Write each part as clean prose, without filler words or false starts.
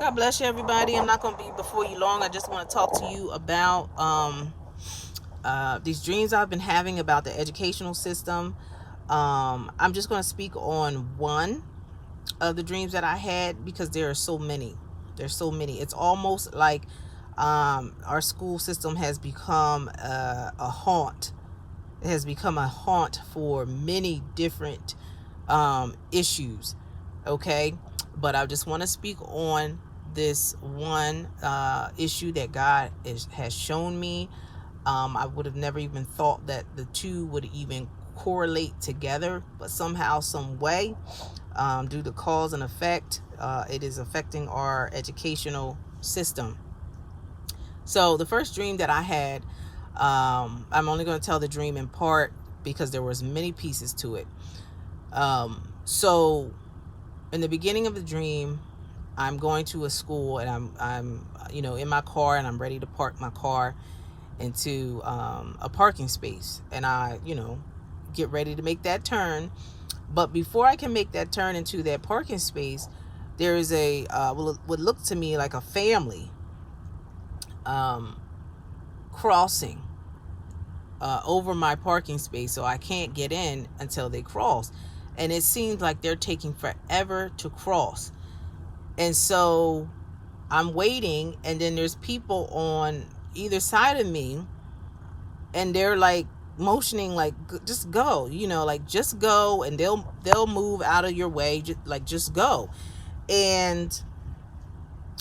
God bless you, everybody. I'm not going to be before you long. I just want to talk to you about these dreams I've been having about the educational system. I'm just going to speak on one of the dreams that I had because there are so many. There's so many. It's almost like our school system has become a haunt. It has become a haunt for many different issues. Okay, but I just want to speak on this one issue that has shown me. I would have never even thought that the two would even correlate together, but somehow, some way, due to cause and effect, it is affecting our educational system. So the first dream that I had, I'm only going to tell the dream in part because there was many pieces to it. So in the beginning of the dream, I'm going to a school and I'm in my car and I'm ready to park my car into a parking space, and I get ready to make that turn. But before I can make that turn into that parking space, there is a would look to me like a family um, crossing over my parking space, so I can't get in until they cross. And it seems like they're taking forever to cross. And so I'm waiting, and then there's people on either side of me, and they're like motioning like, just go, like just go, and they'll move out of your way, just go. And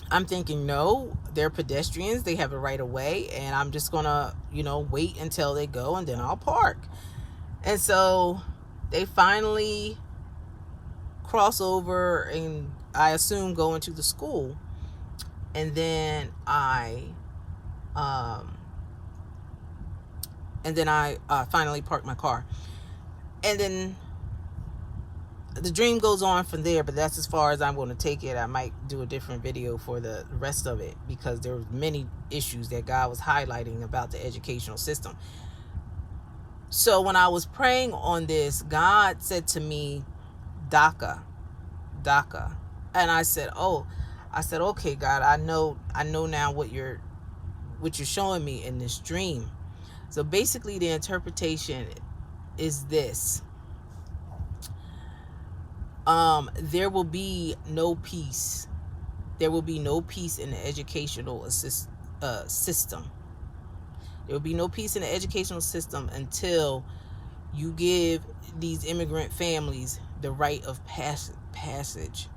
I'm thinking, no, they're pedestrians, they have a right of way, and I'm just gonna wait until they go, and then I'll park. And so they finally cross over, and I assume go into the school. And then um I finally park my car. And then the dream goes on from there, but that's as far as I'm going to take it. I might do a different video for the rest of it because there were many issues that God was highlighting about the educational system. So when I was praying on this, God said to me, DACA, DACA. And I said, okay, God, I know now what you're showing me in this dream. So basically the interpretation is this. There will be no peace. There will be no peace in the educational system. There will be no peace in the educational system until you give these immigrant families the right of passage.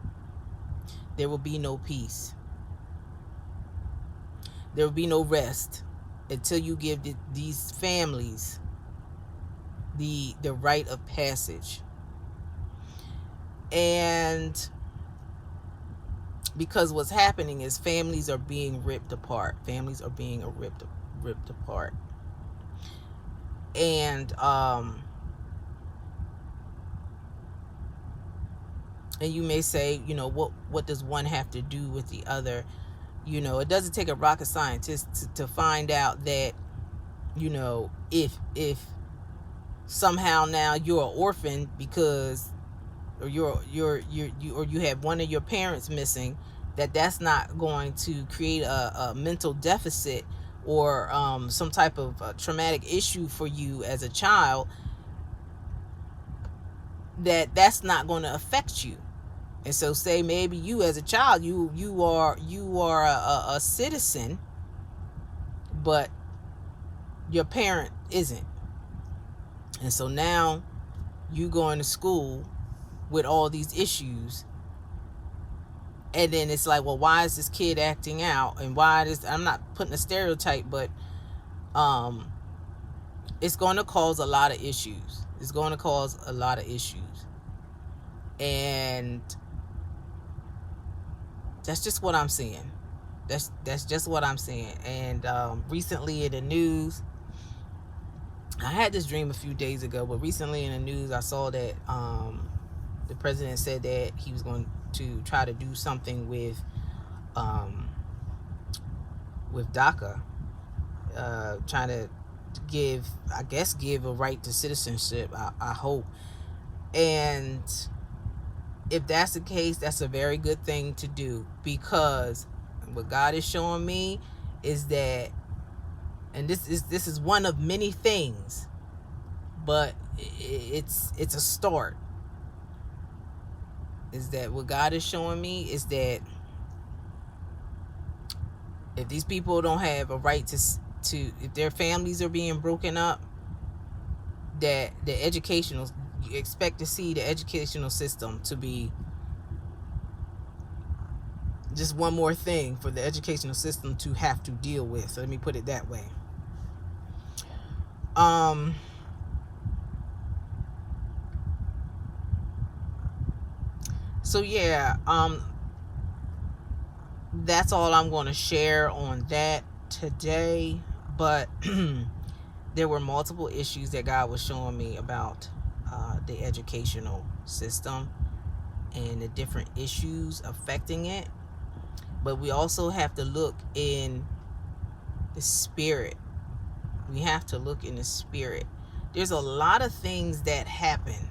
There will be no peace. There will be no rest until you give these families the right of passage. And because what's happening is families are being ripped apart. Families are being ripped apart. And and you may say, what does one have to do with the other? It doesn't take a rocket scientist to find out that, if somehow now you're an orphan because, or you have one of your parents missing, that's not going to create a mental deficit or some type of traumatic issue for you as a child, that's not going to affect you. And so say maybe you as a child, you are a citizen, but your parent isn't. And so now you going to school with all these issues, and then it's like, well, why is this kid acting out? And why is, I'm not putting a stereotype, but it's going to cause a lot of issues. It's going to cause a lot of issues. And that's just what I'm seeing. That's just what I'm seeing. And recently in the news, I had this dream a few days ago, but recently in the news I saw that the president said that he was going to try to do something with DACA, trying to give a right to citizenship. I hope. And if that's the case, that's a very good thing to do, because what God is showing me is that, and this is one of many things, but it's a start. Is that what God is showing me is that if these people don't have a right to if their families are being broken up, that the educational, you expect to see the educational system to be just one more thing for the educational system to have to deal with. So let me put it that way. So yeah, that's all I'm going to share on that today. But there were multiple issues that God was showing me about the educational system and the different issues affecting it. But we also have to look in the spirit. We have to look in the spirit. There's a lot of things that happen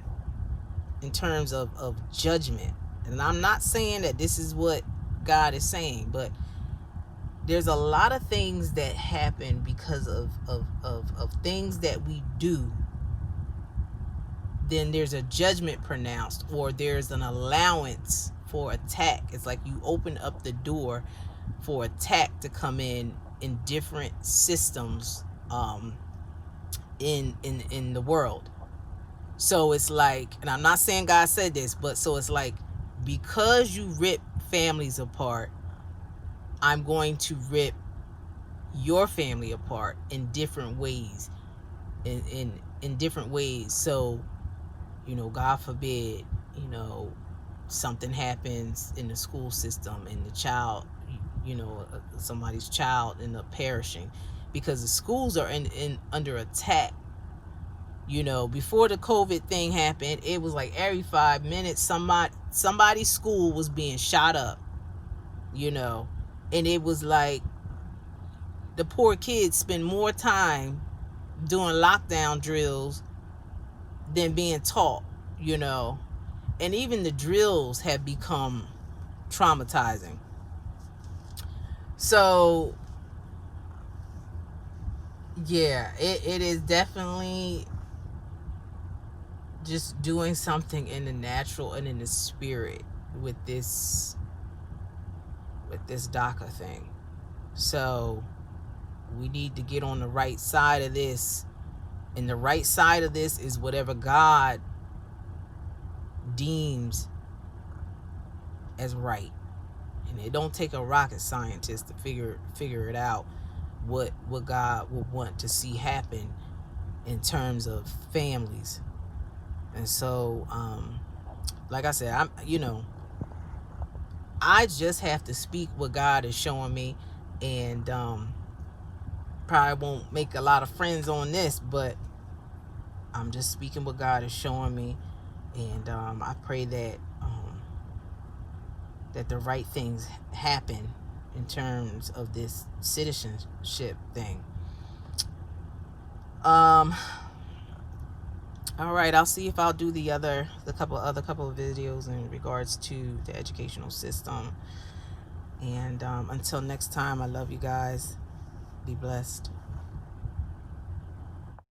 in terms of judgment. And I'm not saying that this is what God is saying, but there's a lot of things that happen because of things that we do. Then there's a judgment pronounced, or there's an allowance for attack. It's like you open up the door for attack to come in different systems in the world. So it's like, and I'm not saying God said this, but so it's like, because you rip families apart, I'm going to rip your family apart in different ways, in different ways. So, God forbid, something happens in the school system and the child, somebody's child end up perishing because the schools are in under attack. Before the COVID thing happened, it was like every 5 minutes somebody's school was being shot up, and it was like the poor kids spend more time doing lockdown drills than being taught, and even the drills have become traumatizing. So yeah, it is definitely just doing something in the natural and in the spirit with this DACA thing. So we need to get on the right side of this, and the right side of this is whatever God deems as right. And it don't take a rocket scientist to figure it out, what God would want to see happen in terms of families. And so like I said, I just have to speak what God is showing me, and probably won't make a lot of friends on this, but I'm just speaking what God is showing me, and I pray that that the right things happen in terms of this citizenship thing. All right, I'll see if I'll do the couple of videos in regards to the educational system. And until next time, I love you guys. Be blessed.